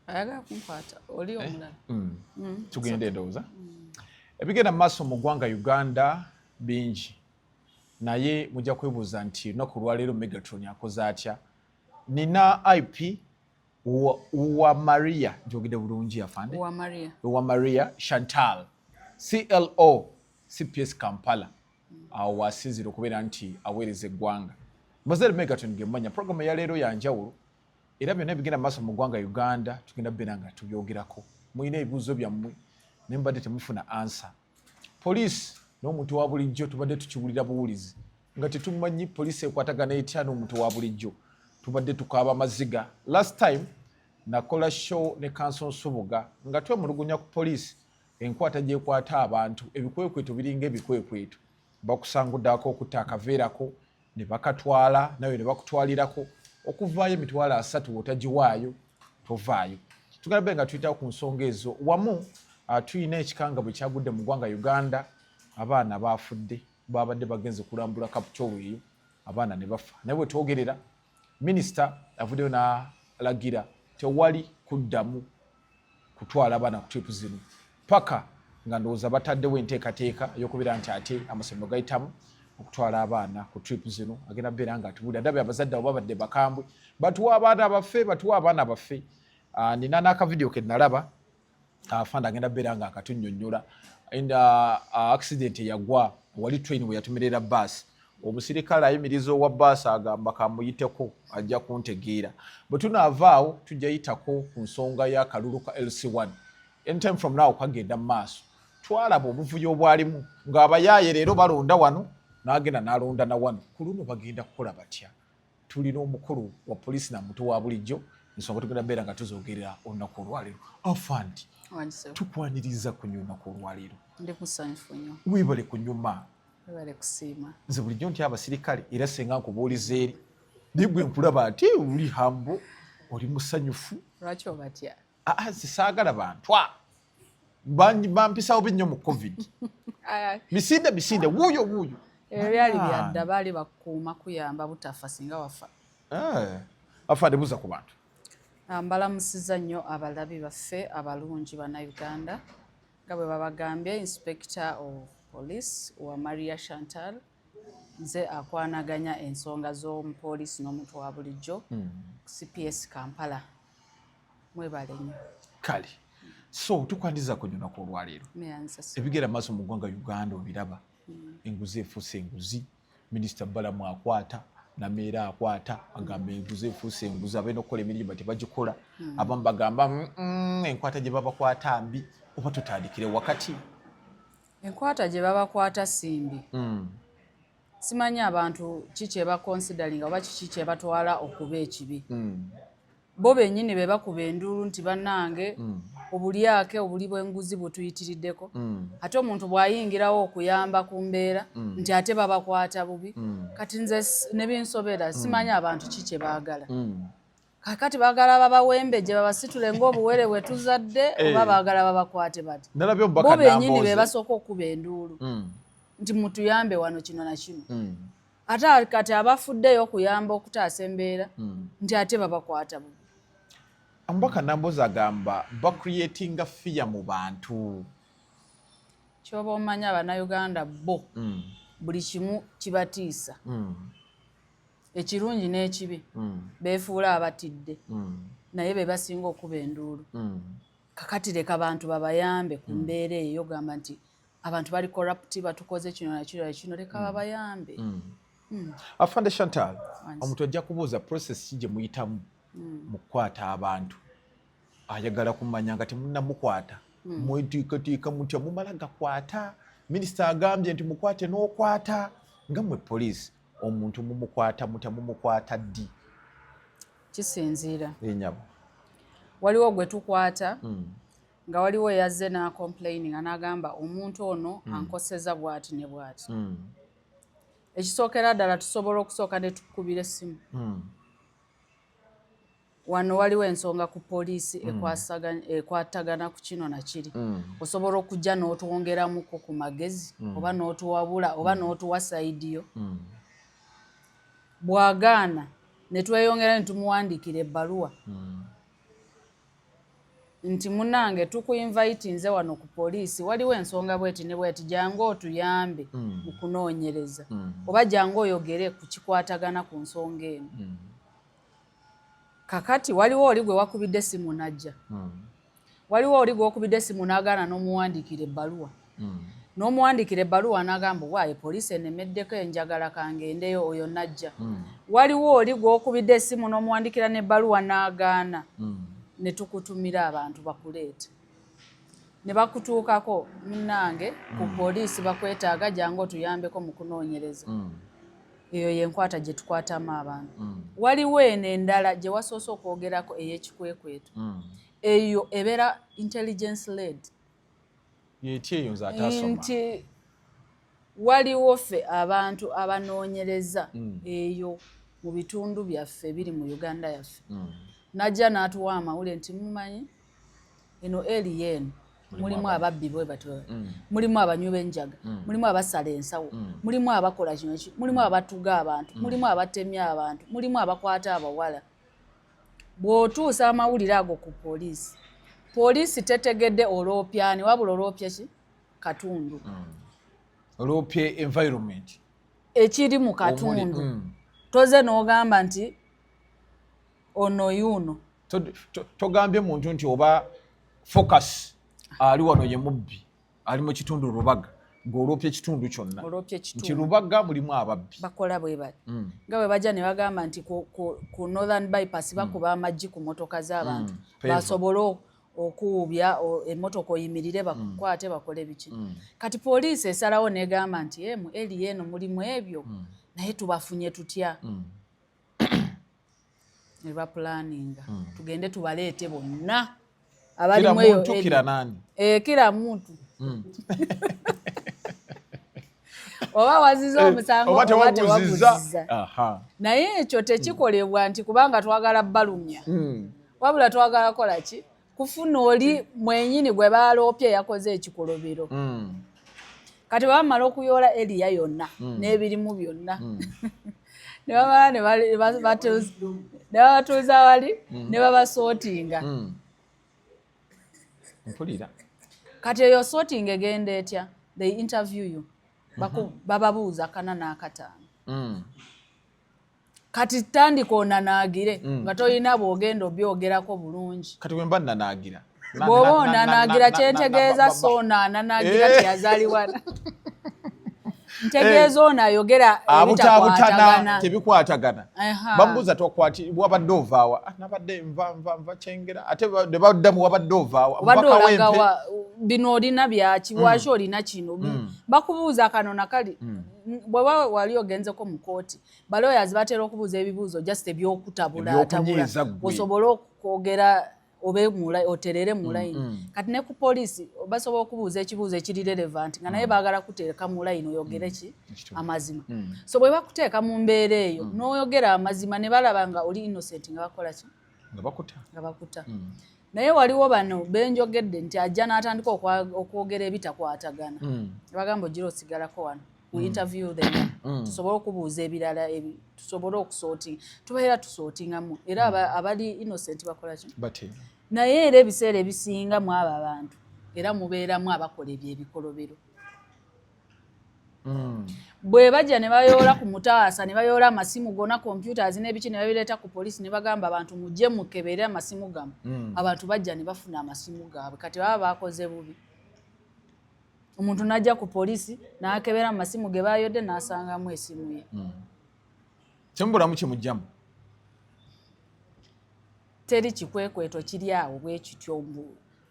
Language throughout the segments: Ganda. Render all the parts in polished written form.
ayaga kunkwata oli omulala tugende ndowooza ebigenda mu maaso mu ggwanga Uganda bingi naye mujja kwebuuza nti olunaku lwaleero Megatron akoze atya. Nina IP wa Maria njogedde bulungi afande wa Maria Chantal CLO CPS Kampala awo asinzira okubeera nti aweereza eggwanga. Mbazaire Megatron ngemmanya programu ya leero ya njawulo era byonna ebigenda maaso mu ggwanga Uganda tugenda beera nga tubyogerako. Muyina ebibuuzo byammwe ne mbadde temufuna ansa. Poliisi n'omuntu wa bulijjo tubadde tukiwulira buwulizi nga tetumanyi poliisi ekwatagana etya n'omuntu wa bulijjo. Tubadde tukaaba maziga. Last time nakola show ne Kanso Nsubuga nga twemulugunya ku poliisi enkwata gyekwata abantu ebikwekweto biringa ebikwekweto bakusanguddaako okutta akaveerako ne bakatwala nawe ne bakutwalirako okuvaayo emitwalo 3 otagiwaayo tovaayo. Tugenda nga tuyitawo ku nsonga ezo wamu tuyina ekikanga bwe kyagudde mu ggwanga Uganda abaana baafudde babadde bagenze kulambula Kapcholo eyo abaana ne bafa naye bwe twogerera minisita avuddeyo n'alagira tewali kuddamu kutwala abaana ku tripu zino paka nga ndowooza bataddewo enteekateeka ey'okubeera nti ate amasomero gayitamu okutwala abaana ku tripu zino agenda beera nga atubulira ndabye abazadde abo babadde bakambwe batuwa abaana abaffe. Nina n'akavidiyo ke nalaba afande agenda beera nga akatunnyonnyola accident eyagwa wali train we yatumirira bus omusirikale ayimiriza owa bus agamba kamuyiteko ajja kuntegeera bwe tunaavaawo tujja yitako ku nsonga y'akalulu ka LC1 anytime from now kagenda mu maaso twalaba obuvuyo obwalimu ng'abayaaye leero balonda wano n'agenda n'alonda na wano ku luno bagenda kukola batya. Tulina omukulu wa poliisi na muntu wa bulijjo ensonga tugenda beera nga tuzoogerera olunaku olwaleero. Afandi tukwaniriza ku lunaku olwaleero ndi kusanyufu nnyo webale kunyuma webale kusiima nze bulijjo nti abasirikale era senga nkubuuliza eri naye gwe nkulaba ati oli hambo oli musanyufu lwaki obatya sisaagala bantwa bampisawo binnyo mu covid misinde wuuyo ebyo byali byadda baali bakuuma kuyamba butafa singa wafa. Afande buuza ku bantu. Mbalamusiza nnyo abalabi baffe abalungi bannayuganda nga bwe babagambye Inspector of Police wa Maria Chantal nze akwanaganya ensonga z'omupoliisi n'omuntu wa bulijjo CPS Kampala mwebale nnyo kale so tukwaniriza ku lunaku olwaleero ebigera maaso mu ggwanga Uganda obiraba enguzi efuuse enguzi minisita Balamu akwata nameera akwata agamba enguzi efuuse enguzi abalina okukola emirimu tebagikola abamu bagamba enkwata gye babakwata mbi oba tutandikire wakati enkwata gye babakwata simbi simanyi abantu kiki ebaconsidering oba kiki kye batwala okuba ekibi bo bennyini be bakuba enduulu nti bannange obulyake obuli bw'enguzi bwetuyitiriddeko ate omuntu bw'ayingirawo okuyamba ku mbeera nti ate babakwata bubi kati nze ne binsobera simanyi abantu ki kye baagala kakati baagala babawembe gye babasitule ng'obuwere bwe tuzadde oba baagala babakwate bati bo bennyini be basooka okuba enduulu nti mutuyambe wano kino na kino ate kati abafuddeyo okuyamba okutaasa embeera nti ate babakwata bubi. Ambaka Namboza agamba bacreatinga fear mu bantu. Kyoba omanya Abannayuganda bo buli kimu kibatiisa ekirungi n'ekibi beefuula abatidde naye be basinga okuba enduulu kakati leka abantu babayambe ku mbeera eyo gamba nti abantu bali corrupt batukoze kino na kino leka babayambe. Afande Chantal omuntu ajja kubuuza process gye muyitamu mu kukwata abantu ayagala kumanya nga temunnamukwata mwetiikatika mutya mumala gakwata minisita agambye nti mukwate n'okwata nga mmwe poliisi omuntu mumukwata mutya mumukwata ddi kisinziira enyabo waliwo gwe tukwata nga waliwo yazze na complaining anagamba omuntu ono ankoseza bwati ne bwati ekisookera ddala tusobola okusooka ne tukubira essimu wano waliwo ensonga ku poliisi ekwatagana ku kino na kiri osobola okujja n'otwongeramuko ku magezi oba n'otuwabula oba n'otuwa saidiyo bw'agaana ne tweyongera ne tumuwandiikira ebbaluwa nti munange tukuinvite nze wano ku poliisi waliwo ensonga bweti ne bweti jangu otuyambe mu kunoonyereza oba jangu oyogere ku kikwatagana ku nsonga eno kakati waliwo oli gwe wakubidde simu najja waliwo oli gwe wakubidde simu n'agaana n'omuwandiikira ebbaluwa n'omuwandiikira ebbaluwa n'agamba waaye poliisi enemeddeko enjagala kangendeyo oyo najja waliwo oli gwe wakubidde essimu n'omuwandiikira n'ebbaluwa n'agaana ne tukutumira abantu bakuleeta ne bakutuukako munnange ku poliisi bakwetaaga jangu otuyambeko mu kunoonyereza eyo yenkwata gye tukwatamu abantu waliwo eno endala gye wasoose okwogerako ey'ekikwekweto eyo ebeera intelligence led nti waliwo ffe abantu abanoonyereza eyo mu bitundu byaffe biri mu Uganda yaffe najja n'atuwa amawulire nti mumanyi eno eri yeeno mulimu ababbi bwe batyo mulimu abanywi b'enjaga mulimu abasala ensawo mulimu abakola kino mulimu abatuga abantu mulimu abatemya abantu mulimu abakwata abawala bw'otuusa amawulire ago ku poliisi tetegedde oloopyani wabula oloopye ki katundu oloopye environment ekiri mu katundu toze n'ogamba nti ono yuno togambye muntu nti oba focus ali wano ye mubbi ali mu kitundu Rubaga ng'oloopye ekitundu kyonna nti Rubaga mulimu ababbi bakola bwe bali nga bwe bajja ne bagamba nti ku Northern Bypass bakuba amaggi ku motoka z'abantu basobole okuubya emmotoka oyimirire bakukwate bakole biki kati poliisi esalawo n'egamba nti mu eri eno mulimu ebyo naye tubafunye tutya ne bapulaninga tugende tubaleete bonna abalimu eyo kira muntu oba waziza omusango oba tewaguziza naye ekyo tekikolebwa nti kubanga twagala balumya wabula twagala kola ki kufuna oli mwenyini gwe baloopye yakoze ekikolobero kati bamala okuyoola Eriya yonna n'ebirimu byonna ne babatuuza wali ne babasootinga kati eyo sorting egenda etya they interview you bababuuza kana n'akataano kati tandika onanaagire nga tolina bwogenda obyogerako bulungi kati wemba nanaagira bw'oba onanaagira kyentegeeza so onanaagira teyazaaliwana ntegeeza ono ayogera abutaabutana tebikwatagana bamubuuza wabadde ovaawa nabadde nva kyengera ate ne baddamu wabadde ovaawa obadde olagawa bino olina byaki waki olina kino bakubuuza kano nakali bweba wali ogenzeko mu kooti balawyers batera okubuuza ebibuuzo just ebyokutabula osobole okwogera obe mulai oterere mulayini kati ne ku poliisi basobola okubuuza ekibuuzo ekiri relevant nga naye baagala kuteeka mulayini oyogere ki amazima so bwe bakuteeka mu mbeera eyo n'oyogera amazima ne balaba nga oli innocent nga bakola ki nga bakuta naye waliwo bano benjogedde nti ajja n'atandika okwogera ebitakwatagana bagamba ogira osigalako wano we interview them tusobole okubuuza ebirala tusobole okusootinga tubeera tusootingamu era abali innocent bakola ki naye era ebiseera ebisinga mu abo abantu era mubeeramu abakola ebyebikolobero bwe bajja ne bayoola ku mutaasa ne bayoola amasimu gonna computers n'ebiki ne babireeta ku poliisi ne bagamba abantu mujje mukebere amasimu gamu abantu bajja ne bafuna amasimu gaabwe kati baba bakoze bubi omuntu najja ku poliisi n'akebera mu masimu ge baayodde n'asangamu esimu ye kyemubulamu kimujjamu teri kikwekweto kiri awo bwe kityo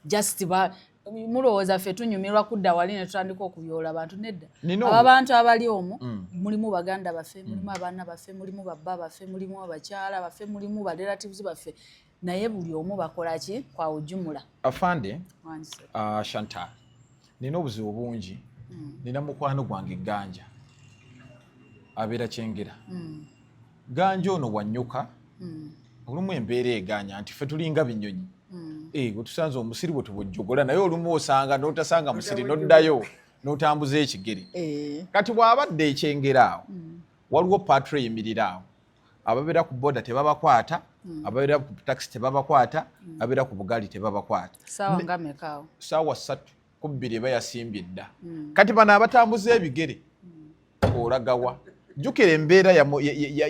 just mulowooza ffe tunyumirwa kudda wali ne tutandika okubyola abantu nedda abo abantu abali omwo mulimu baganda baffe mulimu abaana baffe mulimu babba baffe mulimu abakyala baffe mulimu ba relatives baffe naye buli omu bakola ki kwa ujumula afande Chantal nina obuzibu bungi nina mukwano gwange Ganja abeera Kyengera Ganja ono wannyuka olumu embeera eganya nti ffe tulinga binyonyi wetusanze omusiri bwe tubujjogola naye olumu osanga n'otasanga musiri n'oddayo n'otambuza ekigere kati bw'abadde Ekyengera awo waliwo patre eyimirira awo ababeera ku boda tebabakwata ababeera ku taxi tebabakwata ababeera ku bugaali tebabakwata saawa nga mekaawo saawa 3:2 bayasimbye dda kati bano abatambuza ebigere olagawa jjukira embeera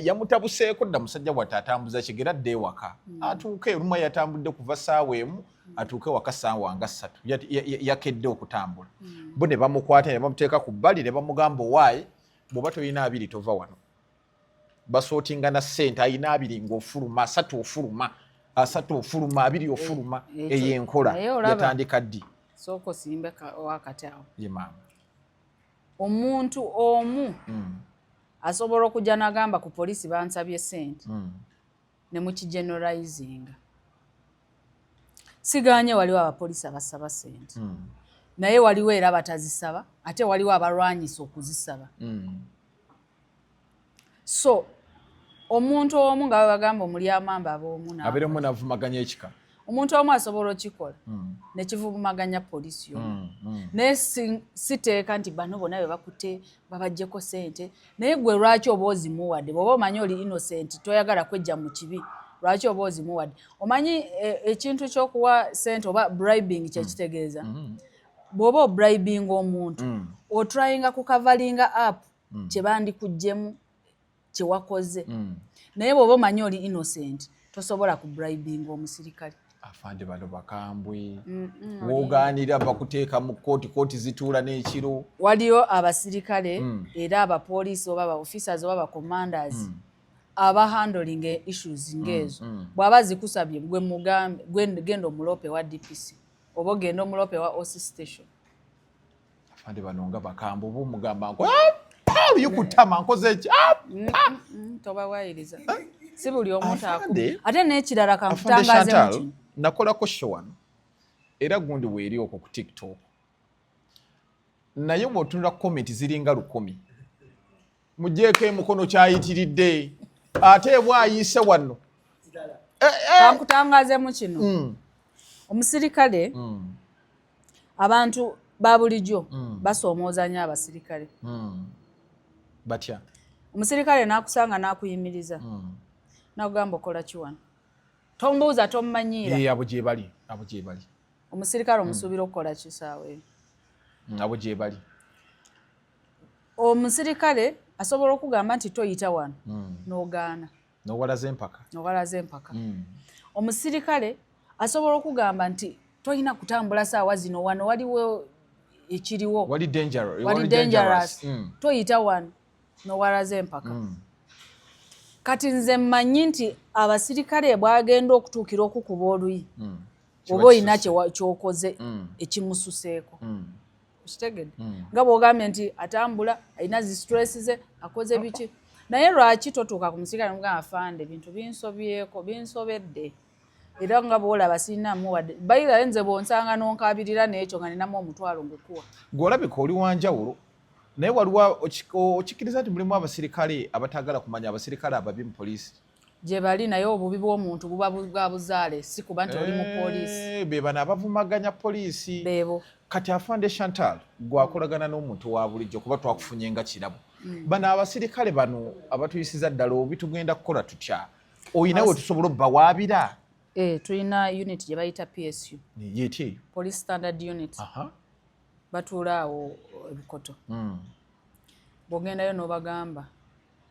yamutabuseeko dda musajja bw'ate atambuza kigera dda ewaka atuuke olumu yatambudde kuva saawa emu atuuke waka saawa nga 3 yakedde okutambula bo ne bamukwata ne bamuteeka ku bbali ne bamugamba owaaye bw'oba toyina 2 tova wano basootinga na ssente ayina 2 ng'ofuluma 3 ofuluma 3 ofuluma 2 ofuluma ey'enkola yatandika ddi sooka osimbe wakati awo ye maama omuntu omu asobola okujja n'agamba ku poliisi bansabye ssente ne mukigeneralizinga siganye waliwo abapoliisi abasaba ssente naye waliwo era batazisaba ate waliwo abalwanyisa okuzisaba so omuntu omu nga bagamba omuli amamba ab'omu abeeremu navumaganya ekika omuntu omu asobola okikola nekivumaganya poliisi yonna naye siteeka nti bano bonna be bakutte babaggyeko ssente naye gwe lwaki oba ozimuwadde bw'oba omanyi oli innocent toyagala kwejja mu kibi lwaki oba ozimuwadde omanyi ekintu ky'okuwa ssente oba bribing kyekitegeeza bw'oba obribinga omuntu otrayinga kukavalinga up kyebandikuggyemu kyewakoze naye bw'oba omanyi oli innocent tosobola kubribinga omusirikale afande bano bakambwe woganira bakuteeka mu kooti zituula n'ekiro waliyo abasirikale era abapoliisi oba officers oba commanders aba handling issues ngezo bw'aba zikusabye gwe mugambe genda omulope wa DPC oba genda omulope wa OC station afande bano nga bakambwe oba omugamba yukutama nkoze eki tobawayiriza si buli omuntu ate n'ekirala kamutangaze mu nakolako show wano era gundi weeri okwo ku TikTok naye bw'otunula comment ziringa 100 mugyeko emukono kyayitiridde ate bwayise wano kamutangazeemu kino omusirikale abantu ba bulijjo basoomoozanya abasirikale batya omusirikale n'akusanga n'akuyimiriza n'akugamba okola ki wano tombuuza tomumanyiira abo gye bali omusirikale omusuubira okukola ki saawa eyo abo gye bali omusirikale asobola okugamba nti toyita wano n'ogaana n'owalaza empaka omusirikale asobola okugamba nti toyina kutambula saawa zino wano waliwo ekiriwo wali dangerous toyita wano n'owalaza empaka kati nze mmanyi nti abasirikale bwagenda okutuukira okukuba oluyi oba olina kyokoze ekimususeeko kitegedde nga bw'ogambye nti atambula alina zi stress ze akoze biki naye lwaki totuuka ku musirikale mugamba afande bintu binsobedde era nga bw'olaba sirinamu wadde bayirayo nze bw'onsanga n'onkabirira n'ekyo nga ninamu omutwalo ngukuwa gw'olabika oli wanjawulo naye waliwo okikkiriza nti mulimu abasirikale abatagala kumanya abasirikale ababi mu poliisi gye bali naye obubi bw'omuntu buba bwa buzaale si kuba nti oli mu poliisi be bano abavumaganya poliisi beebo kati afande Chantal gwakolagana n'omuntu wa bulijjo kuba twakufunye nga kirabo bano abasirikale bano abatuyisiza ddala obi tugenda kukola tutya oyinawe tusobola obbawaabira tulina unit gye bayita PSU yeti Police Standard Unit batuula awo ebikoto bw'ogendayo n'obagamba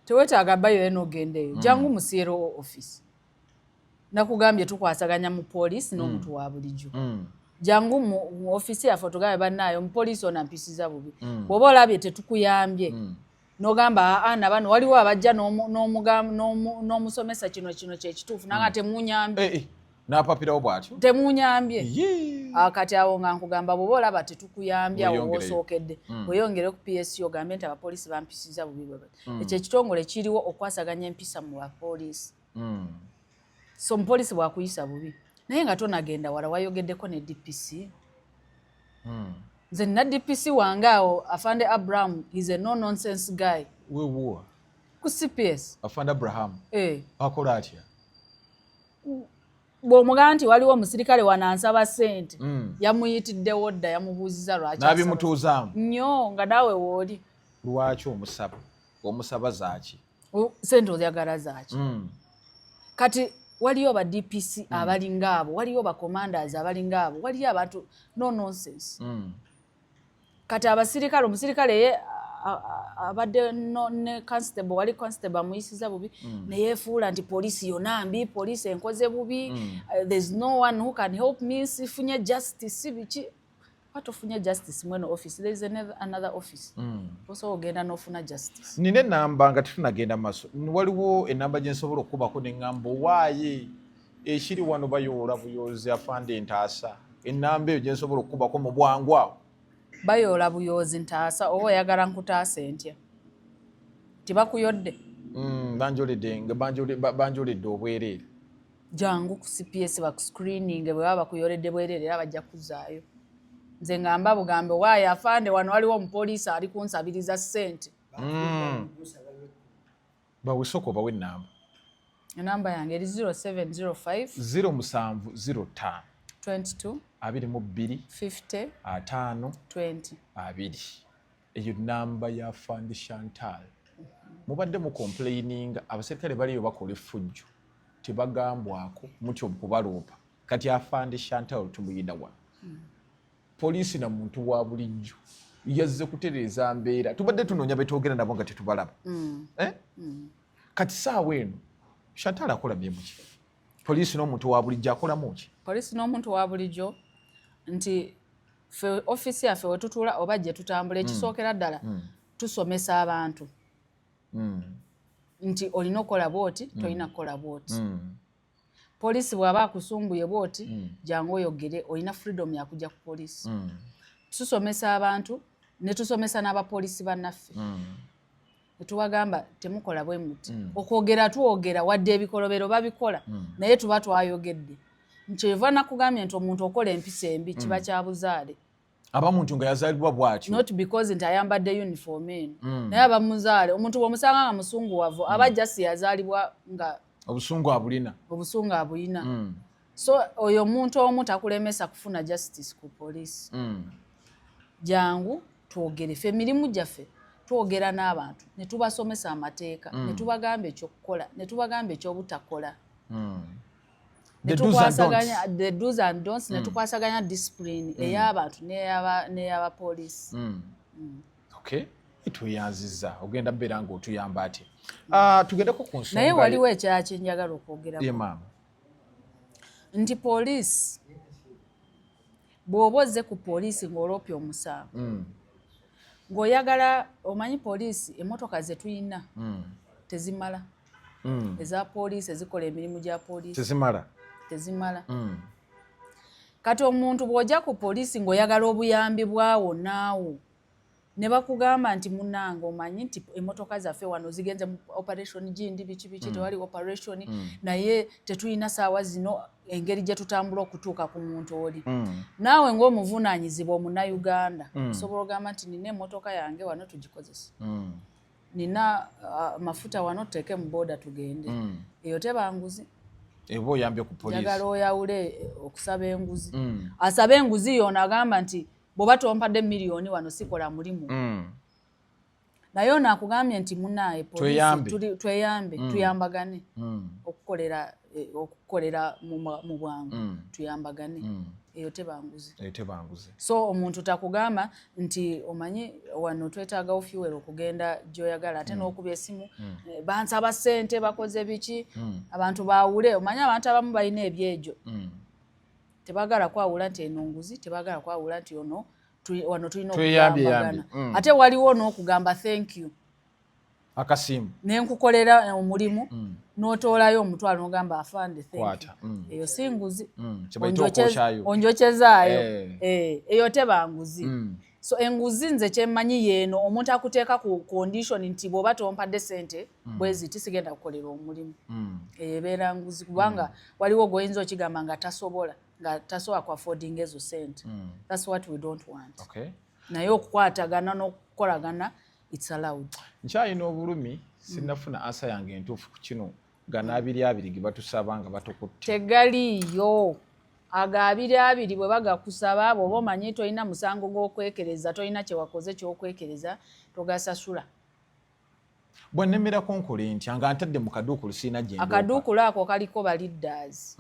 teweetaaga bayo n'ogendayo jangu mu CRO office nakugambye tukwasaganya mu poliisi n'omuntu wa bulijjo jangu mu office yaffe tugambe bannaayo omupoliisi ono ampisiza bubi bw'oba olabye tetukuyambye n'ogamba na bano waliwo abajja n'omusomesa kino kyekituufu nanga temunyambye n'apapirawo bw'atyo temunyambye kati awo nga nkugamba bw'oba olaba tetukuyambye awo wosookedde weyongere ku PSU ogambe nti abapoliisi bampisiza bubi ekyo ekitongole kiriwo okwasaganya empisa mu bapoliisi so omupoliisi bw'akuyisa bubi naye nga tonagenda wala wayogeddeko ne DPC nze nina DPC wange awo afande Abraham is a no nonsense guy wewo ku CPS afande Abraham akola atya bw'omugamba nti waliwo omusirikale wanansaba ssente yamuyitiddewo dda yamubuuziza lwaki n'abimutuuzaamu nnyo nga naawe wooli lwaki omusaba zaaki ssente ozagala zaaki kati waliyo ba DPC abalinga abo, waliyo ba commanders abalinga abo, waliyo abantu no nonsense. Kati abasirikale omusirikale ye abadde ne constable wali constable amuyisiza bubi ne yeefuula nti poliisi yonambi, poliisi enkoze bubi, there's no one who can help me, sifunye justice biki. Watofunye justice mweno office, there is another office. Osobola ogenda n'ofuna justice. Nina enamba nga tetunagenda maaso, waliwo enamba gye nsobola okubako ne ŋŋamba owaaye ekiri wano bayoola buyoozi afande Ntaasa, enamba eyo gye nsobola okubako mu bwangu awo. Bayoola buyoozi Ntaasa oba oyagala nkutaase ntya? Tibakuyodde? Banjoledde obwereere. Jangu ku CPS bakuscreening bwe baba bakuyoledde bwereere era bajja kuzaayo. Nze ngamba bugambe waaye afande wano waliwo omupoliisi ali kunsabiriza ssente. Bawesoko bawe enamba. Enamba yange eri 0705 0705 22 22 50 5 20. 2. Eyo namba ya Afande Chantal. Mubadde mu complaining abaserikale baliyo bakola effujjo tebagambwako mutyo kubaloopa. Kati Afande Chantal tumuyinda wa. Poliisi na muntu wa bulijjo yazze kutereeza mbeera. Tubadde tunoonya betwogera nabo nga tetubalaba. Kati saawa eno Chantal akola byemu ki? Poliisi n'omuntu wa bulijjo akolamu ki? Poliisi n'omuntu wa bulijjo nti fe office yaffe we tutuula oba gye tutambula ekisookera ddala tusomesa abantu nti olina okukola bwoti tolina kukola bwoti. Poliisi bw'aba akusumbuye bwoti jangu oyogere, olina freedom ya kujja ku poliisi. Tusomesa abantu ne tusomesa n'abapoliisi bannaffe. Netubagamba temukola bwe muti. Okwogera tuwogera wadde ebikolobero babikola naye tuba twayogedde. Nkyeva nakugambye nti omuntu okola empisa embi kiba kya buzaale. Abamuntu nga yazaalibwa bw'atyo. Not because nti ayambadde uniform eno. Naye abamuzaale omuntu bw'omusanga nga musunguwavu aba jasi yazaalibwa nga obusungu abulina. Obusungu abulina. So oyo omuntu omu takulemesa kufuna justice ku poliisi. Jangu twogere ffe emirimu gyaffe twogera n'abantu ne tubasomesa amateeka ne tubagamba ekyokukola ne tubagamba ekyobutakola. The do's and don'ts ne tukwasaganya discipline ey'abantu n'ey'abapoliisi. Okay. Tuyanziza ogenda beera ng'otuyamba ate. Tugendeko ku nsonga. Naye waliwo ekirala kye njagala okwogera. Ye maama. Nti poliisi bw'oba ozze ku poliisi ng'oloopye omusango ng'oyagala omanyi poliisi emmotoka ze tuyina tezimala. Eza poliisi ezikola emirimu gya poliisi tezimala. Kati omuntu bw'ojja ku poliisi ng'oyagala obuyambi bwawo naawo ne bakugamba nti munange omanyi nti emmotoka zaffe wano zigenze mu operation gindi biki tewali operation naye tetulina saawa zino engeri gye tutambula okutuuka ku muntu oli. Naawe ng'omuvunaanyizibwa omunnayuganda osobola ogamba nti nina emmotoka yange wano tugikozesa. Nina mafuta wano tuteeke mu booda tugende. Eyo teba nguzi. Eba oyambye ku poliisi. Njagala oyawule okusaba enguzi. Asaba enguzi yoona agamba nti bw'oba tompadde miliyoni wano sikola mulimu. Naye ono akugambye nti munaaye poliisi tweyambe tuyambagane okukolera mu bwangu tuyambagane. Eyo tebanguzi. So omuntu takugamba nti omanyi wano twetaagawo fuel okugenda gy'oyagala ate n'okuba esimu bansaba ssente bakoze biki abantu baawule. Omanyi abantu abamu balina ebyejo. Tebagala kwawula nti eno nguzi, tebagala kwawula nti ono wano tulina okuyambagana. Ate waliwo n'okugamba thank you. Akasimu. Nenkukolera omulimu n'otoolayo omutwalo n'ogamba afande thank you. Eyo si nguzi. Onjokyezaayo. Eyo teba nguzi. So enguzi nze kyemmanyi yeeno omuntu akuteeka ku condition nti bw'oba tompadde ssente bweziti sigenda kukolera omulimu. Ebeera nguzi kubanga waliwo goyinza okigamba nga tasobola nga tasobola ku affording ezo ssente. That's what we don't want. Naye okukwatagana n'okukolagana it's allowed. Nkyalina obulumi sinnafuna ansa yange entuufu ku kino gana abiri ge batusaba nga batukutte. Tegaliiyo. Aga abiri bwe bagakusaba bw'oba omanyi tolina musango gw'okwekereza tolina kye wakoze ky'okwekereza togasasula. bwennemera konkole ntya nga ntadde mu kaduukulu sirina gye akaduukulu ako kaliko ba leaders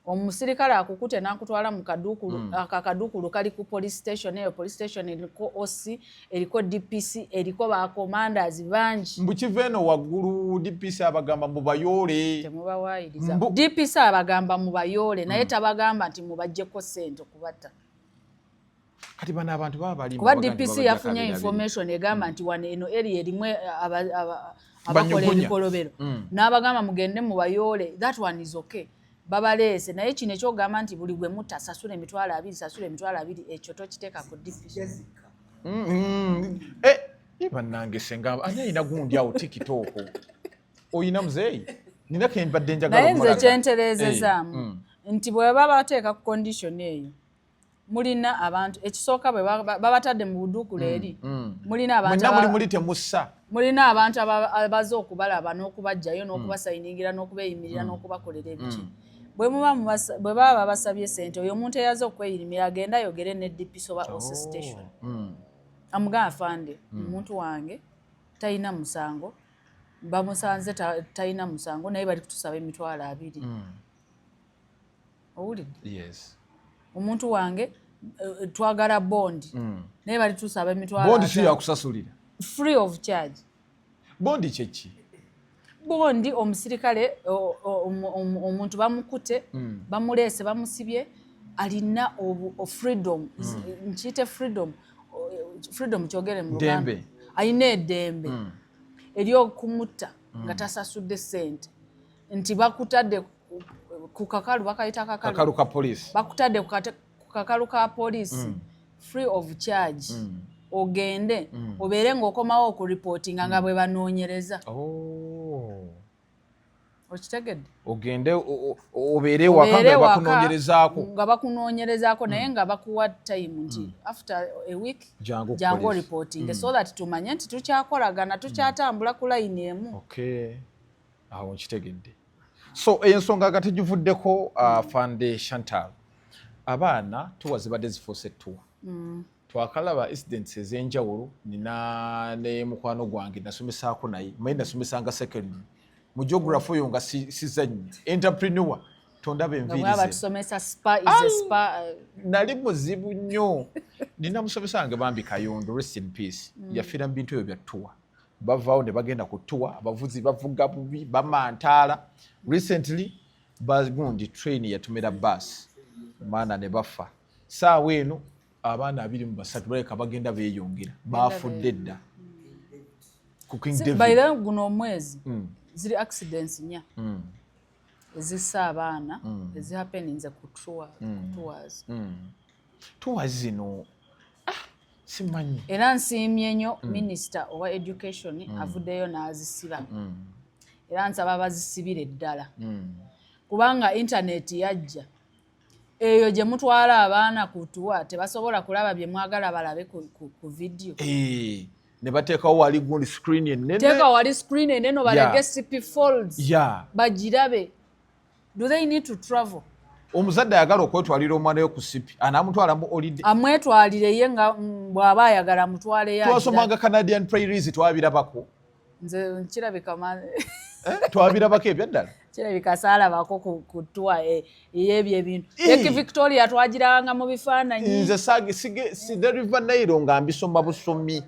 omusirikale akukute n'akutwala mu kaduukulu akaduukulu kali ku police station eyo police station eriko OC eriko DPC eriko ba commanders bangi mbukiva eno waggulu DPC abagamba mubayoole temubawaayiriza DPC abagamba mubayoole naye tabagamba nti mubajjeko ssente okubatta kati bano abantu baba bali kuba DPC yafunye information egamba nti wano eno area erimu abakola ebikolobero n'abagamba mugende mubayoole that one is okay babaleese naye kino ekyogamba nti buli gwe mutta sasula emitwalo 2 ekyo tokiteeka ku DPC bannange senga ani alina gundi awo TikTok oyina muzeeyi nina kembadde njagala naye nze kyentereezezaamu nti bwe baba bateeka ku condition eyo mulina abantu ekisooka bwe babatadde mu buduukulu eri mulina abantu abaze okubalaba n'okubajjayo n'okubasayiningira n'okubeeyimirira n'okubakolera ebiki bwe baba babasabye ssente oyo omuntu eyaze okweyirimira agenda ayogere ne DPC oba OC station amugamba afande omuntu wange talina musango bamusanze talina musango naye bali kutusaba emitwalo 2 owulidde omuntu wange twagala bondi naye bali tusaba emitwalo bondi si yakusasulira free of charge bondi kyeki bondi omusirikale omuntu bamukute bamuleese bamusibye alina freedom nkiyite freedom kyogere mu Luganda alina eddembe ery'okumutta nga tasasudde ssente nti bakutadde ku kakalu bakayita kakalu ka police bakutadde ku kakalu ka police free of charge ogende obeere ng'okomawo okureportinga nga bwe banoonyereza okitegedde ogende obeere waka nga bakunoonyerezaako naye nga bakuwa time nti after a week jangu reporting so that tumanye nti tukyakolagana tukyatambula ku layini emu awo nkitegedde so ensonga nga tegivuddeko Fande Chantal abaana tuwa zibadde zifuuse ettuwa twakalaba incidents ez'enjawulo nina ne mukwano gwange nasomesaako naye maye nasomesanga secondary mu geography oyo nga sizannyo entrepreneur tondaba enviirize nali muzibu nnyo nina musomesa wange bambi Kayondo rest in peace yafiira mu bintu ebyo bya ttuwa bavaawo ne bagenda ku ttuwa abavuzi bavuga bubi bamantaala recently bagundi train yatumira bus maana ne bafa saawa eno abaana 23 baleka bagenda beeyongera bafudde dda ku King David bayira guno omwezi ziri accidents nya ezissa abaana ezihappeninze ku tours zino simanyi era nsiimye nnyo minisita owa education avuddeyo n'azisiba era nsaba bazisibire ddala kubanga internet yajja eyo gye mutwala abaana ku tuwa tebasobola kulaba bye mwagala balabe ku video ne bateekawo wali gundi screen ennene teeka wali screen ennene balege CP folds bagirabe do they need to travel omuzadde ayagala okwetwalira omwana we ku sipi anaamutwala mu holiday amwetwalire ye nga bw'aba ayagala mutwale ya twasomanga Canadian Prairies twabirabako nze nkirabika twabirabako ebyaddala kirabika saalabako ku twa ey'ebyo ebintu Lake Victoria twagiranga mu bifaananyi nze si the river Nile nga mbisoma busomi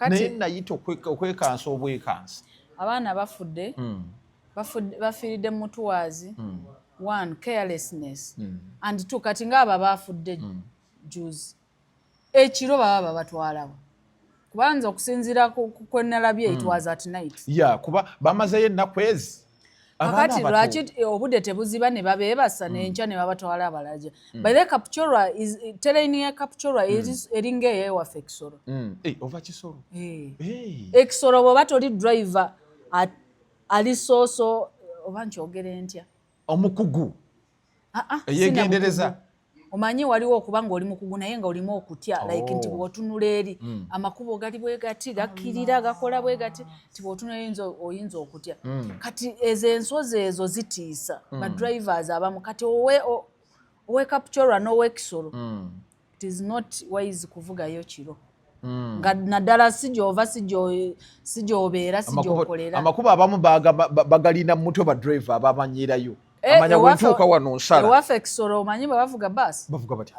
naye nayita okwekansa obwekansa abaana bafudde bafiiridde mu tours one carelessness and two kati ngaaba bafudde juice ekiro baba babatwalawo kubanza okusinziira kwenalabye it was at night kuba bamazeyo ennaku ezi kakati lwaki obudde tebuziba ne babeebasa n'enkya ne babatwala abalaja by the Kapchorwa terrain ya Kapchorwa eringa eyewaffe Ekisoro ova Kisoro Ekisoro bw'oba toli driver ali sooso oba nkyogere ntya omukugu eyegendereza omanyi waliwo okuba nga oli mukugu naye nga olimu okutya like nti bw'otunula eri amakubo gali bwe gati gakkirira gakola bwe gati nti bw'otunula oyinza okutya kati ezo ensozi ezo zitiisa ba drivers abamu kati owe Kapchorwa n'owe Kisoro it is not wise kuvugayo kiro nga naddala sigyova sigyobeera sigyokolera amakubo abamu bagalina mu mutwe ba driver abamanyirayo amanya bwentuuka wano nsala ewaffe ekisolo omanyi bwe bavuga baasi bavuga batya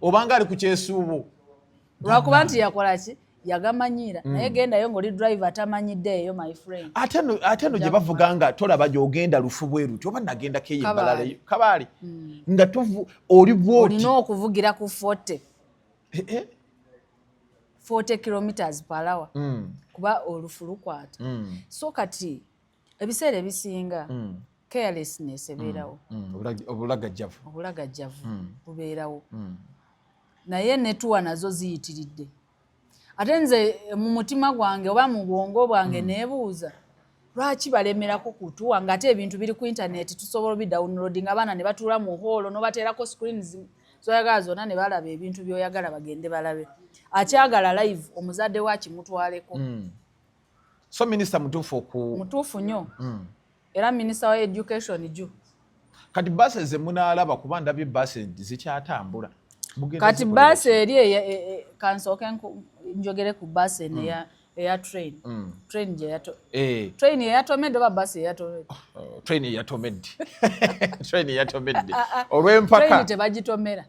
obanga ali ku kyesuubo lwakuba nti yakola ki yagamanyira naye gendayo ng'oli driver atamanyiddeeyo my friend ate no gye bavuga nga tolaba gy'ogenda lufu bwe luti oba nagenda keyo embalalayo kabaali nga oli bwoti olina okuvugira ku 40 kilometers per hour kuba olufu lukwata so kati ebiseera ebisinga carelessness ebeerawo obulagajjavu bubeerawo naye netuwa nazo ziyitiridde ate nze mu mutima gwange oba mu bwongo bwange neebuuza lwaki balemerako kutuwa nga ate ebintu biri ku intaneti tusobola bidownloading abaana ne batuula mu holo n'obateerako screens zoyagala zonna ne balaba ebintu by'oyagala bagende balabe akyagala live omuzadde wa kimutwaleko so minister mutuufu nnyo era minister wa education ju kati basi ze munaalaba kuba ndabye basi zikyatambula kati basi eri kansooke njogere ku basi eya train train eyatomedde oba basi eyatomedde train eyatomedde olw'empaka tebagitomera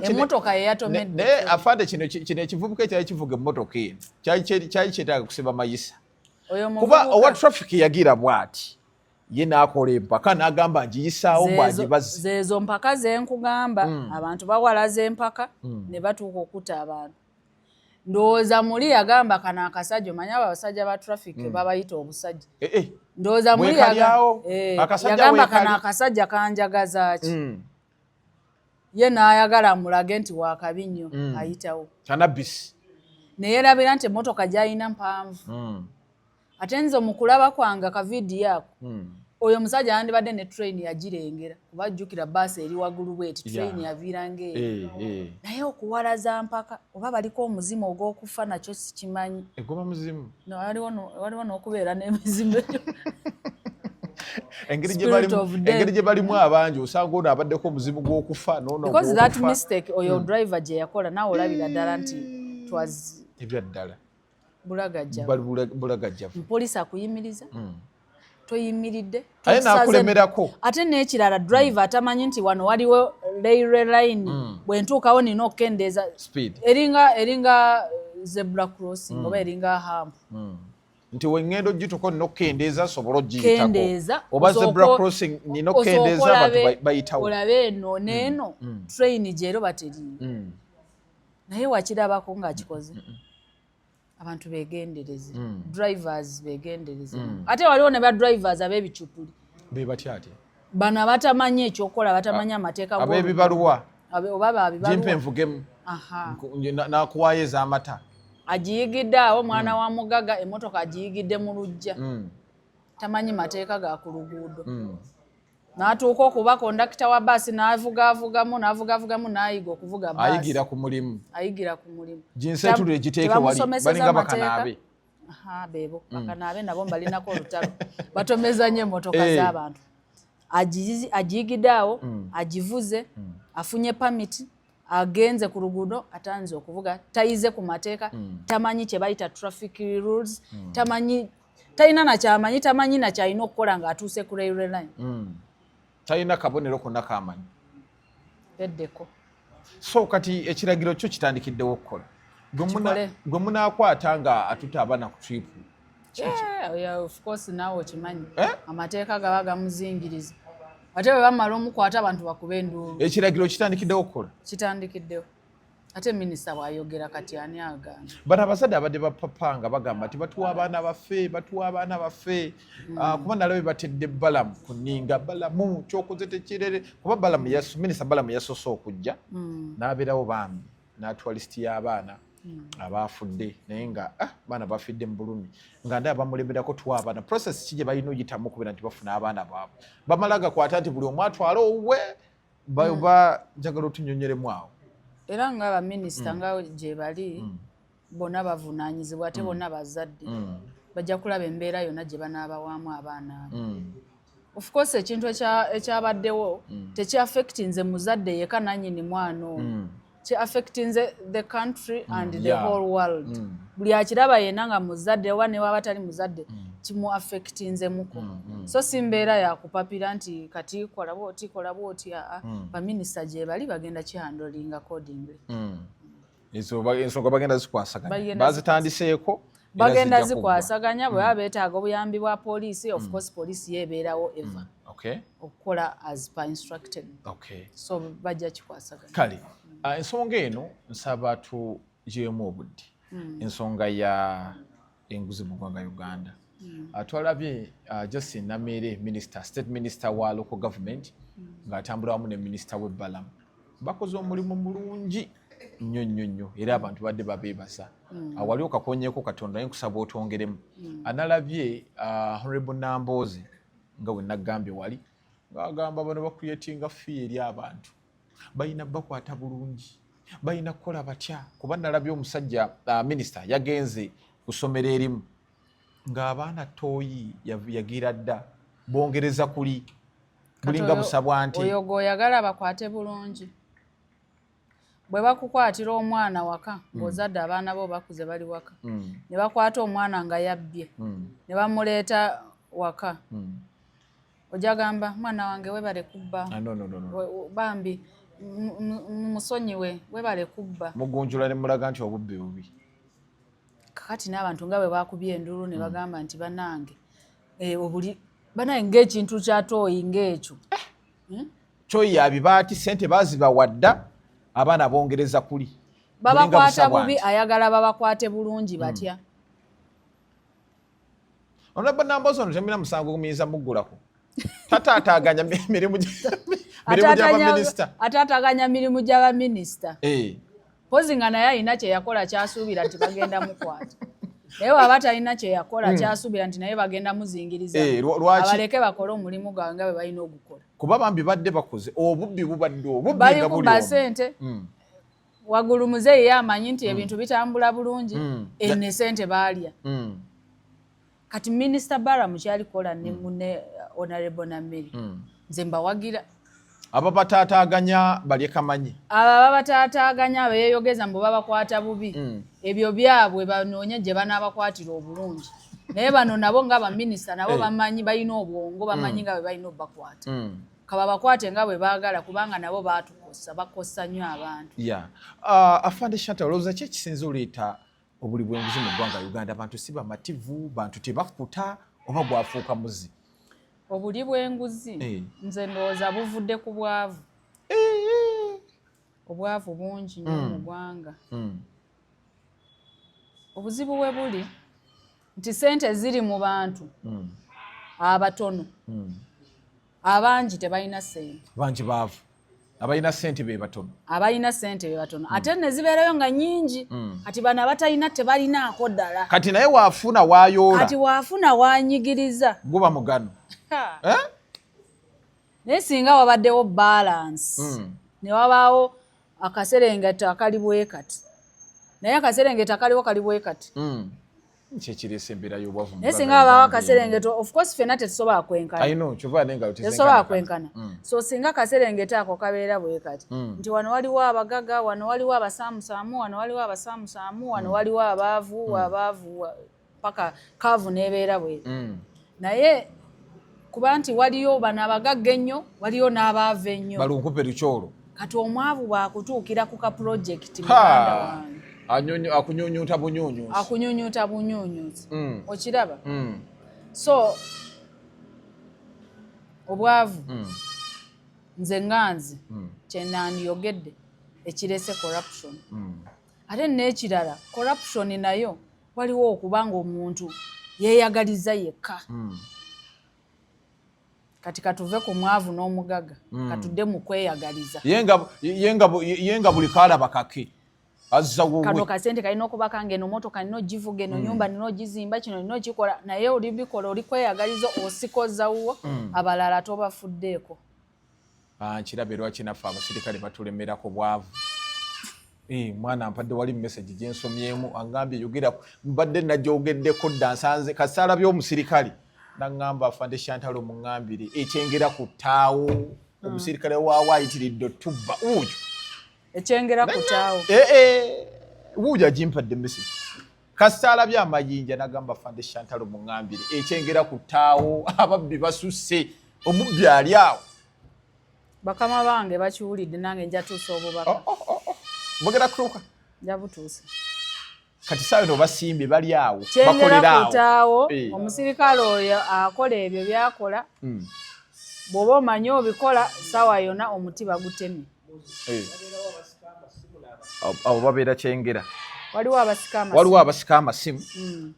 emmotoka eyatomedde naye afande kino ekivubuka ekyali kivuga emmotoka eno kyali kyetaaga kusiba mayisa kuba owa traffic yagira bw'ati ye n'akola empaka n'agamba ngiyisaawo bwagibazi zeezo mpaka zenkugamba abantu bawalaza empaka ne batuuka okutta abantu ndowooza muli yagamba kana akasajja omanyi abo abasajja ba traffic babayita obusajja ndowooza muli yagamba kana akasajja kanjagaza ki ye n'ayagala mulage nti waakabi nnyo ayitawo kanabisi neyerabira nti emmotoka gy'alina mpanvu ate nze mu kulaba kwange akavidiyo ako oyo omusajja yandibadde ne train yagirengera kuba ajjukira baasi eri waggulu bweti train yaviiranga eyo naye okuwalaza mpaka oba baliko omuzimu ogw'okufa nakyo sikimanyi egoma muzimu waliwo n'okubeera n'emizimu engeri gye balimu abangi osanga ono abaddeko omuzimu gw'okufa because that mistake oyo driver gye yakola naawe olabira ddala nti ebyaddala bulagajjavu poliisi akuyimiriza toyimiridde aye n'akulemerako ate n'ekirala driver atamanyi nti wano waliwo railway line bwentuukawo nina okukendeeza eringa zebra crossing oba eringa hamp nti wengendo gituko nina okukendeeza sobola ogiyitako oba zebra crossing nina okukendeeza abantu bayitawo olabe eno neeno train gyero bateriyo naye wakirabako ng'akikoze abantu begendereze drivers begendereze ate waliwo ne ba drivers ab'ebicupuli bebatya ate bano abatamanyi ekyokola batamanya amateeka ab'ebibaluwa oba babibaluwa jimpe nvugemu nakuwaayo ez'amata agiyigidde awo mwana wa mugaga emmotoka agiyigidde mu lujja tamanyi mateeka ga ku luguudo n'atuuka okuba kondakita wa baasi n'avugavugamu n'ayiga okuvuga baasi ayigira ku mulimu jinseetulu egiteeke wali balinga bakanaabe beebo bakanaabe nabo mbalinako olutalo batomeza nnyo emmotoka z'abantu agiyigidde awo agivuze afunye pamiti agenze ku luguudo atanze okuvuga tayize ku mateeka tamanyi kye bayita traffic rules tamanyi talina nakyamanyi tamanyi nakyalina okukola ng'atuuse ku railway line talina kabonero konna kamanyi eddeko so kati ekiragiro kyo kitandikiddewo okukola gwe munaakwata nga atuta abaana ku tripu of course naawe okimanyi amateeka gaba gamuzingiriza ate bwe bamala omukwata abantu bakuba enduulu ekiragiro kitandikiddewo okukola kitandikiddewo ate minisita bw'ayogera kati ani agamba bano abazadde abadde bapapanga bagamba nti batuwa abaana baffe kuba nalabe batedde balamu ku nninga balamu kyokoze tekirere kuba minisita balamu yasoose okujja n'abeerawo bambi n'atuwa lisiti y'abaana abaafudde naye nga baana bafidde mu bulumi nga ndaba bamulemerako tuwa abaana process ki gye balina oyitamu okubeera nti bafuna abaana baabwe bamala gakwata nti buli omu atwale owuwe ba njagala otunyonyeremu awo era nga baminisita nga gye bali bonna bavunaanyizibwa ate bonna bazadde bajja kulaba embeera yonna gye banaabawaamu abaana abo of course ekintu ekyabaddewo tekiaffect nze muzadde yeka nannyini mwana ono ki-affect nze the country and the whole world buli akiraba yenna nga muzadde oba ne waba tali muzadde kimu affect nze muko so simbeera yakupapira nti kati kola bwoti baminisita gye bali bagenda kihandling accordingly ensonga bagenda zikwasaganya bazitandiseeko bagenda zikwasaganya bwe baba beetaaga obuyambi bwa poliisi of course poliisi yeebeerawo eva okukola as per instructed so bajja kikwasaganya kale ensonga eno nsaba tugyemu obudde ensonga ya enguzi mu ggwanga Uganda twalabye Justin Namere state minister wa local government ng'atambula wamu ne minister w'ebbalamu bakoze omulimu mulungi nnyo era abantu badde babeebasa wali okakonyeeko Katonda naye nkusaba otwongeremu analabye Honorable Nambooze nga bwe nagambye wali ng'agamba bano bakuriyetinga fee eri abantu balina bakwata bulungi balina kukola batya kuba nalabye omusajja minisita yagenze kusomera erimu ng'abaana tooyi yagira dda bongereza kuli bulinga busabwa nti oyo g'oyagala bakwate bulungi bwe bakukwatira omwana waka ng'ozadde abaana bo bakuze bali waka ne bakwata omwana nga yabbye ne bamuleeta waka ojagamba mwana wange webale kubba bambi musonyiwe webale kubba mugunjula ne mulaga nti obubbi bubi kakati n'abantu nga bwe bakubye endulu ne bagamba nti banange banange ng'ekintu kya tooyi ng'ekyo kyoyi yabibaati sente baziba wadda abaana bongereza kuli babakwata bubi ayagala babakwate bulungi batya Honorable Nambooze ono temina musango gumiyiza muggulako tataataganya mirimu gy'abaminisita ataataganya mirimu gy'abaminisita pozi nga naye alina kye yakola kyasuubira nti bagenda mukwata naye waba talina kye yakola kyasuubira nti naye bagenda muzingiriza abaleke bakole omulimu gwabwe nga bwe balina ogukola kuba bambi badde bakoze obubbi bubadde obubbi bali kuba sente waggulu muzeeyi amanyi nti ebintu bitambula bulungi ene sente baalya kati minisita Baramu kyalikola ne munne Honorable Namere nze mbawagira aba bataataaganya balye kamanyi aba bataataaganya beeyogeza mbu babakwata bubi ebyo byabwe banoonye gye banaabakwatira obulungi naye bano nabo nga baminisita nabo bamanyi balina obwongo bamanyi nga bwe balina obbakwata kaba bakwate nga bwe baagala kubanga nabo baatukosa bakosa nnyo abantu Afande Chantal olowooza ki ekisinza oleeta obuli bw'enguzi mu ggwanga Uganda abantu si bamativu bantu tebakuta oba gwafuuka muzi obuli bw'enguzi nze ndowooza buvudde ku bwavu obwavu bungi nnyo mu ggwanga obuzibu bwe buli nti sente ziri mu bantu abatono abangi tebalina sente bangi baavu abalina sente be batono ate ne zibeerayo nga nnyingi kati bano abatalina tebalinaako ddala kati naye waafuna waayoola kati waafuna wanyigiriza guba mugano naye singa wabaddewo balance ne wabaawo akaserengeto akali bwe kati naye akaserengeto akaliwo kali bwe kati kyekiresa embeera y'obwavu naye singa wabaawo akaserengeto of course ffenna tetusobola kwenkana kwenkana so singa akaserengeto ako kabeera bwe kati nti wano waliwo abagaga wano waliwo abasaamusaamu wano waliwo abasaamusaamu wano waliwo abaavu paka kaavu n'ebeera bwe naye kuba nti waliyo bano abagagga ennyo waliyo n'abaavu ennyo balunkupe lukyolo kati omwavu bwakutuukira ku ka pulojekiti muganda wange akunyunyuuta bunyunyuusi okiraba so obwavu nze nganzi kyenandiyogedde ekirese corruption ate n'ekirala corruption nayo waliwo okuba nga omuntu yeeyagaliza yekka kati katuve ku mwavu n'omugaga katudde mu kweyagaliza yenga buli kaalaba kake kano kasente kalina okuba kange eno motoka nina ogivuga eno nyumba nina ogizimba kino nina okikola naye olibikola oli kweyagaliza osikozawo abalala tobafuddeeko nkirabe lwaki naffe abasirikale batulemerako bwavu mwana mpadde wali message gyensomyemu angambye yogera mbadde najjogeddeko dda nsanze kasaala by'omusirikale nangamba afande Chantal Mungambire ekyengera ku ttaawo omusirikale waawo ayitiridde tubba uyo ekyengera ku ttaawo uyo agimpadde message kasita alabye amayinja nagamba afande Chantal Mungambire ekyengera ku ttaawo ababbi basusse omubbi ali awo bakama bange bakiwulidde nange nja tuusa obubaka bogera kutuuka nja butuusa kati saawe no basimbye bali awo kyengera ku ttaawo omusirikale oyo akola ebyo byakola bw'oba omanyi obikola saawa yonna omuti bagutemye abo babeera kyengera waliwo abasika amasimu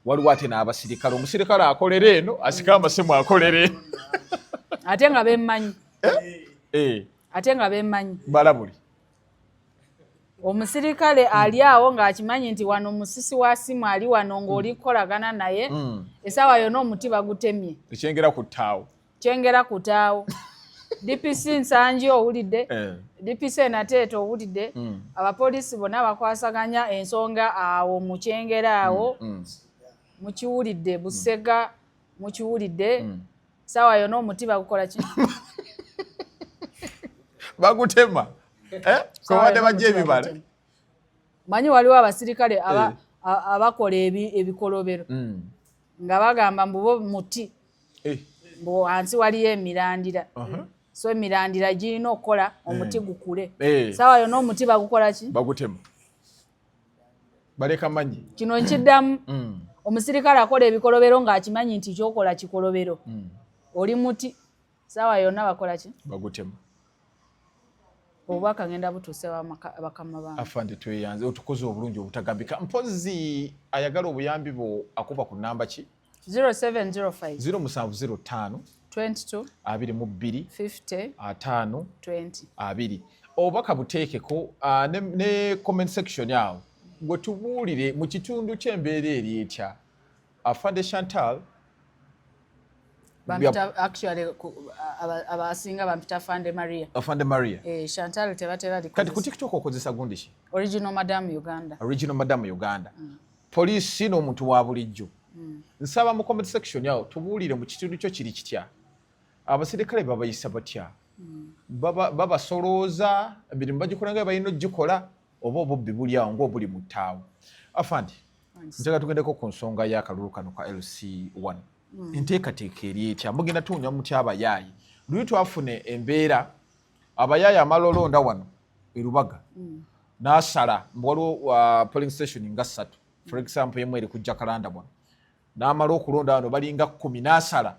waliwo ate n'abasirikale omusirikale akolera eno asika amasimu akolera eno ate nga bemmanyi ate nga bemmanyi balabuli omusirikale ali awo ng'akimanyi nti wano musisi wa simu ali wano ng'oli kukolagana naye essaawa yonna omuti bagutemye ekyengera ku ttaawo kyengera ku ttaawo DPC Nsanji owulidde DPC Nateeta owulidde abapoliisi bonna bakwasaganya ensonga awo mu kyengera awo mukiwulidde Busega mukiwulidde essaawa yonna omuti bagukola ki bagutema kobadde bajja ebibala manyi waliwo abasirikale abakola ebikolobero nga bagamba mbubo muti mbu wansi waliyo emirandira so emirandira girina okukola omuti gukule saawa yonna omuti bagukola ki bagutema baleka manyi kino nkiddamu omusirikale akola ebikolobero ng'akimanyi nti kyokola kikolobero oli muti saawa yonna bakola ki bagutema obubaka ngenda butuuse bakama bange afande tweyanze otukoze obulungi obutagambika mpozi ayagala obuyambi bwo akuba ku namba ki 0705 0705 22 22 50 5 20 2 obubaka buteekeko ne comment section yawo gwe tubuulire mu kitundu ky'embeera eri etya afande Chantal actually abasinga bampita Afande Maria Chantal tebatera kati ku TikTok okozesa gundi ki Original Madam Uganda poliisi n'omuntu wa bulijjo nsaba mu comment section yawo tubuulire mu kitundu kyo kiri kitya abasirikale babayisa batya babasolooza emirimu bagikola nga balina ogikola oba obubbi buli awo ng'obuli mu ttaawo afande njagala tugendeko ku nsonga y'akalulu kano ka LC1 enteekateeka eri etya mugenda tuwunya muti abayaayi luli twafune embeera abayaayi amalolonda wano erubaga n'asala mbu waliwo polling station nga 3 for example yemu eri ku Jacaranda wano n'amala okulonda wano balinga 10 n'asala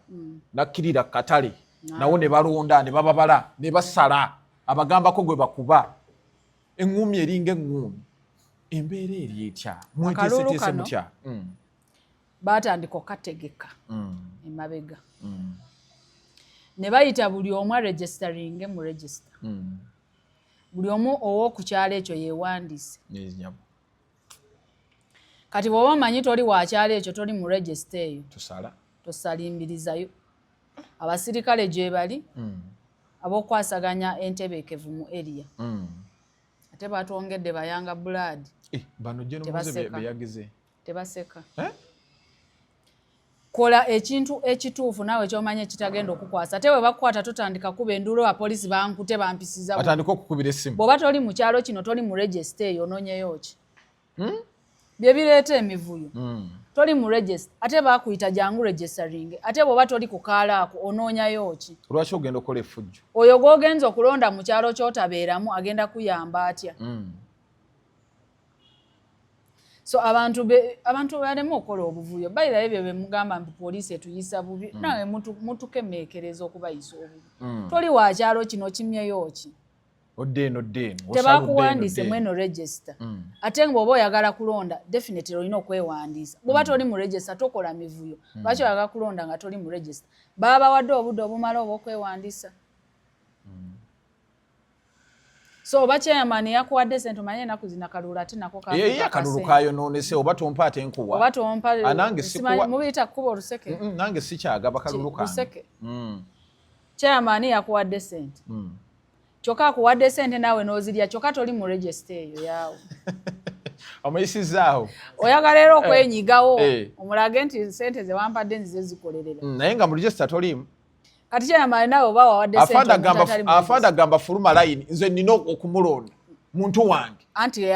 nakkirira katale nawo ne balonda ne bababala ne basala abagambako gwe bakuba eŋŋumi eringa eŋŋumi embeera eri etya mweteeseteese mutya batandika okategeka emabega ne bayita buli omu aregisteringe mu register buli omu ow'oku kyalo ekyo yeewandiise kati bw'oba omanyi toli wa kyalo ekyo toli mu register eyo tosalimbirizayo abasirikale gye bali ab'okwasaganya entebeekevu mu area ate batwongedde bayanga blood tebaseka kola ekintu ekituufu naawe kyomanya ekitagenda okukwasa ate bwe bakukwata totandika kuba enduulu abapoliisi bankute bampisiza atandika okukubira essimu bw'oba toli mu kyalo kino toli mu register eyo onoonyeyo ki bye bireeta emivuyo toli mu register ate baakuyita jangu registering ate bw'oba toli ku kaalaako onoonyayo ki lwaki ogenda okukola effujjo oyo gw'ogenza okulonda mu kyalo ky'otabeeramu agenda kuyamba atya so abantu balemu okukola obuvuyo bayirayo ebyo bemugamba nti poliisi etuyisa bubi nawe mutukemeekereza okubayisa obubi toli wa kyalo kino kimyeyo ki oddeeno tebakuwandiise mweno register ate ng'oba oyagala kulonda definitely olina okwewandiisa bw'oba toli mu register tokola mivuyo lwaki oyagala kulonda nga toli mu register baba bawadde obudde obumala oba okwewandiisa so oba chairman yakuwadde sente omanye ennaku zina kalulu ate nako akalulu kayonoonese oba tompa ate nkuwa oba tompa simanyi mubiyita kukuba oluseke nange sikyagaba kalulu kange luseke chairman yakuwadde sente kyokka akuwadde sente naawe n'ozirya kyokka toli mu register eyo yaawe omuyisizaawo oyagala era okwenyigawo omulage nti sente ze wampadde nzize zikolerera naye nga mu register toliimu kati kyeyamale nawe oba wawadde afanda gamba fuluma line nze nina okumulonda muntu wange anti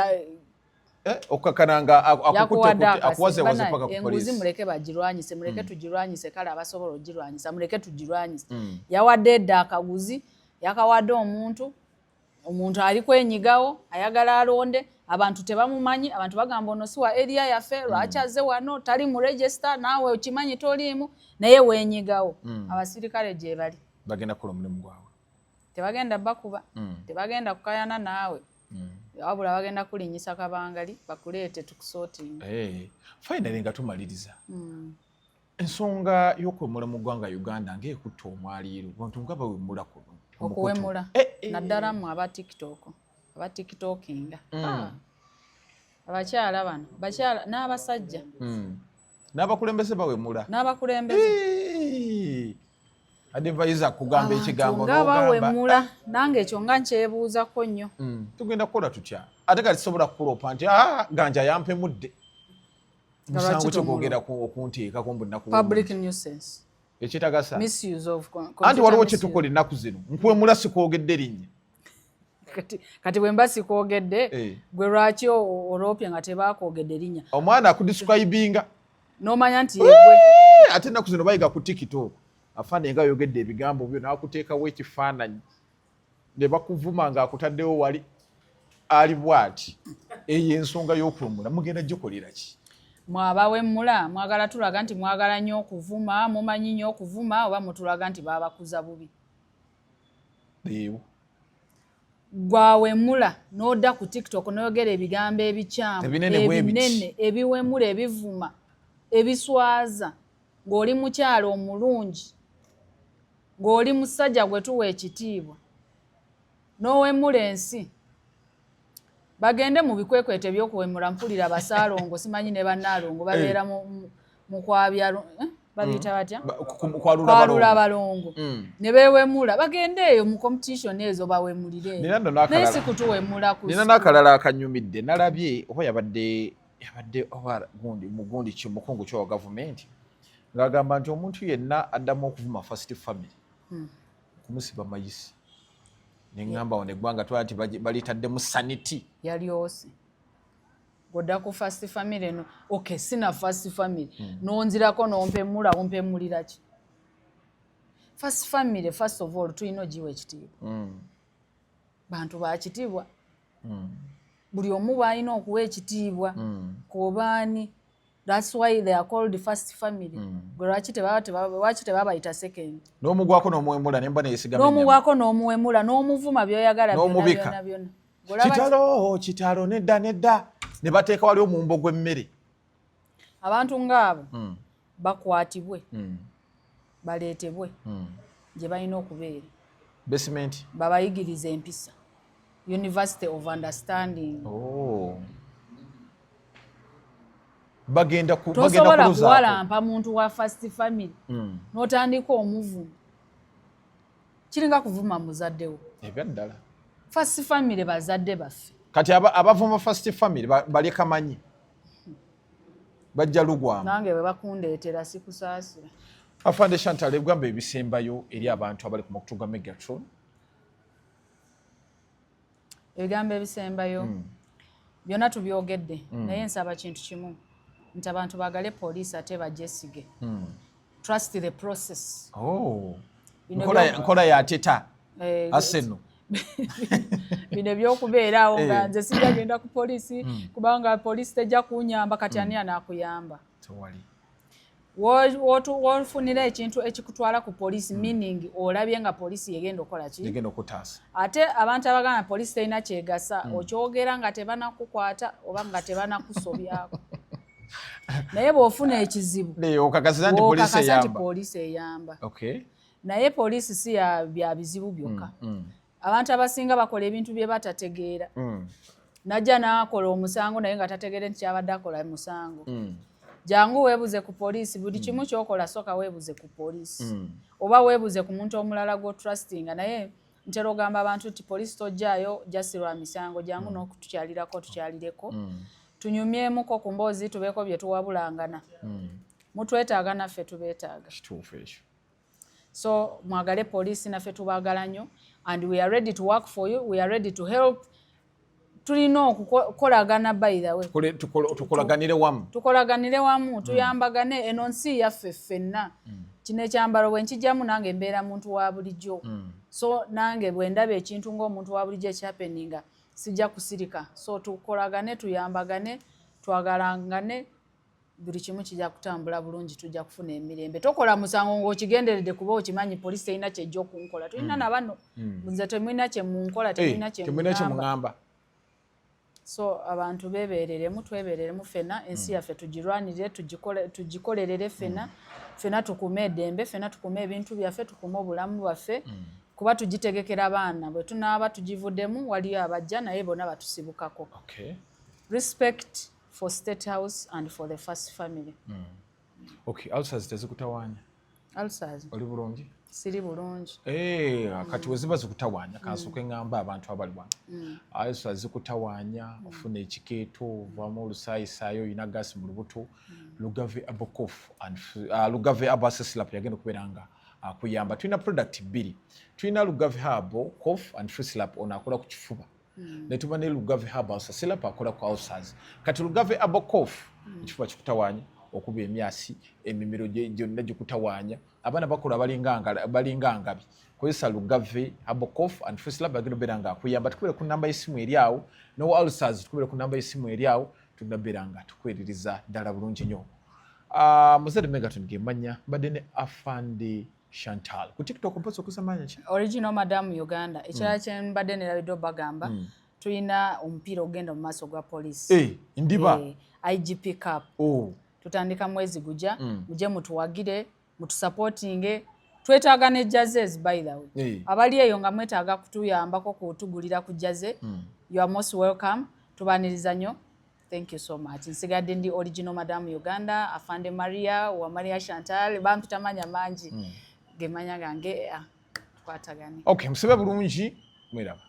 okakananga akuwaze paka ku enguzi police muleke bagirwanyise muleke tugirwanyise kale abasobola ogirwanyisa muleke tugirwanyise yawadde edda akaguzi yakawadde omuntu ali kwenyigawo ayagala alonde abantu tebamumanyi abantu bagamba ono si wa area yaffe lwaki azze wano tali mu register naawe okimanyi toliimu naye wenyigawo abasirikale gye bali bagenda kukola omulimu gwabwe tebagenda bakuba tebagenda kukayana naawe wabula bagenda kulinyisa kabangali bakuleete tukusootinga finally nga tumaliriza ensonga y'okwemula mu ggwanga Uganda ng'ekutta omwaliiro bantu nga bawemula kuno okuwemula naddala mu aba tiktokinga abakyala bano bakyala n'abasajja n'abakulembeze bawemula n'abakulembeze advisor kugamba ekigambo nga bawemula nange ekyo nga nkyebuuzako nnyo tugenda kukola tutya ate kati sobola kukulopa nti ganja yampemudde musango kyogogera okunteekako mbunaku public nuisance ekitagasa misuse of anti waliwo kyetukola ennaku zino nkwemula sikwogedde linnya kati bwe mba sikwogedde gwe lwaki olopye nga tebakwogedde linnya omwana akudescribinga n'omanya nti yegwe ate ennaku zino bayiga ku tiktok afande nga yogedde ebigambo byo n'akuteekawo ekifaananyi ne bakuvuma ng'akutaddewo wali ali bw'ati eyo ensonga y'okwemula mugenda gikolera ki mwabawemula mwagala tulaga nti mwagala nnyo okuvuma mumanyi nnyo okuvuma oba mutulaga nti babakuza bubi eewo gwawemula n'odda ku tiktok n'oyogera ebigambo ebikyamu ebinene ebiwemula ebivuma ebiswaza ng'oli mukyalo omulungi ng'oli musajja gwe tuwa ekitiibwa n'owemula ensi bagende mu bikwekwete by'okuwemula mpulira basaalongo simanyi ne bannaalongo babeera mu kwabya babiyita batya kwalula abalongo ne beewemula bagende eyo mu competition ezo bawemulire naye si kutuwemula nina n'akalala akanyumidde nalabye oba yabadde mugundi mukungu kyowa gavumenti ng'agamba nti omuntu yenna addamu okuvuma first family kumusiba mayisi neŋŋamba wo neggwanga twala nti balitadde sanity yalyose godda ku first family no okay sina first family nonzirako nompemula ompemulira ki first family first of all tulina ogiwa ekitiibwa bantu bakitiibwa buli omu baalina okuwa ekitiibwa kubaani that's why they are called first family gwe lwaki tebabayita second n'omugwako n'omuwemula nemba neyesigama n'omugwako n'omuwemula n'omuvuma byoyagala byonna kitalo nedda ne bateeka wali omumbo gw'emmere abantu ng'abo bakwatibwe baleetebwe gye balina okubeera basement babayigiriza empisa University of Understanding bagenda tosobola kuwalampa muntu wa first family n'otandika omuvumu kiringa kuvuma muzaddewo ebyaddala first family bazadde baffe kati abavuma first family balekamanyi bajja lugwamu nange bwe bakundeetera sikusaasira afande Chantal ebigambo ebisembayo eri abantu abali ku makutu ga Megatron ebigambo ebisembayo byonna tubyogedde naye nsaba kintu kimu nti abantu bagale poliisi ate bajesige trust the process nkola yateta aseno bino ebyokubeerawo nga nze sijagenda ku poliisi kubanga poliisi tejja kunyamba kati ani anaakuyamba wofunira ekintu ekikutwala ku poliisi meaning olabye nga poliisi yegenda okukola ki ate abantu abagana poliisi terina kyegasa okyogera nga tebanakukwata oba nga tebanakusobyako naye bw'ofuna ekizibu okakasa nti poliisi eyamba naye poliisi si bya bizibu byokka abantu abasinga bakola ebintu bye batategeera najja n'akola omusango naye nga tategeere nti kyabadde akola musango jangu weebuze ku poliisi buli kimu kyokola soka weebuze ku poliisi oba weebuze ku muntu omulala g'otrustinga naye ntera ogamba abantu nti poliisi tojjaayo jasi lwa misango jangu n'okutukyalirako tukyalireko tunyumyemuko ku mboozi tubeeko bye tuwabulangana mutwetaaga naffe tubeetaaga kituufu ekyo so mwagale poliisi naffe tubaagala nnyo and we are ready to work for you we are ready to help tulina okukolagana by the way tukolaganire wamu tuyambagane eno nsi yaffe ffenna kino ekyambalo bwe nkijjamu nange mbeera muntu wa bulijjo so nange bwe ndaba ekintu ng'omuntu wa bulijjo ekyapeninga sijja kusirika so tukolagane tuyambagane twagalangane buli kimu kijja kutambula bulungi tujja kufuna emirembe tokola musango ng'okigenderedde kuba okimanyi poliisi terina kyejja okunkola tulina nabano nze temulina kye munkola temulina kye muŋŋamba so abantu beebereremu twebereremu ffenna ensi yaffe tugirwanirire tugikolerere ffenna tukume eddembe ffenna tukume ebintu byaffe tukume obulamu bwaffe kuba tugitegekera baana bwe tunaaba tugivuddemu waliyo abajja naye bonna batusibukako respect for State House and for the first family. Ulcers tezikutawaanya ulcers oli bulungi siri bulungi kati weziba zikutawaanya kansooke ngamba abantu abali wano ulcers zikutawaanya ofuna ekikeeto ovaamu olusaayisaayo olina gaasi mu lubuto Lugave Abocof and Lugave Abasesilap yagenda okubeera nga akuyamba tulina product bbiri tulina Lugave Herbal Cough and Freeslap ono akola ku kifuba ne tuba ne Lugave Herbal Sesilap akola ku ulcers kati Lugave Herbal Cough ekifuba kikutawaanya okuba emyasi emimiro gyonna gikutawaanya abaana bakola balinga ngabi kozesa Lugave Herbal Cough and Freeslap agenda okubeera nga akuyamba tukubere ku namba y'essimu eri awo no ulcers tukubere ku namba y'essimu eri awo tugenda okubeera nga tukwereriza ddala bulungi nnyo muzadde Megaton gemanya mbadde ne Afande Chantal ku TikTok mposa okusamanya ki original madam Uganda ekirala kye mbadde nerabidde obagamba tulina omupiira ogenda mu maaso gwa poliisi ndiba IGP Cup tutandika mwezi gujja muje mutuwagire mutusupportinge twetaaga ne jazzes by the way abali eyo nga mwetaaga kutuyambako kutugulira ku jazze you are most welcome tubaniriza nnyo thank you so much nsigadde ndi original madam Uganda Afande Maria wa Maria Chantal bampitamanya mangi gemanya gange tukwatagane musibe bulungi mweraba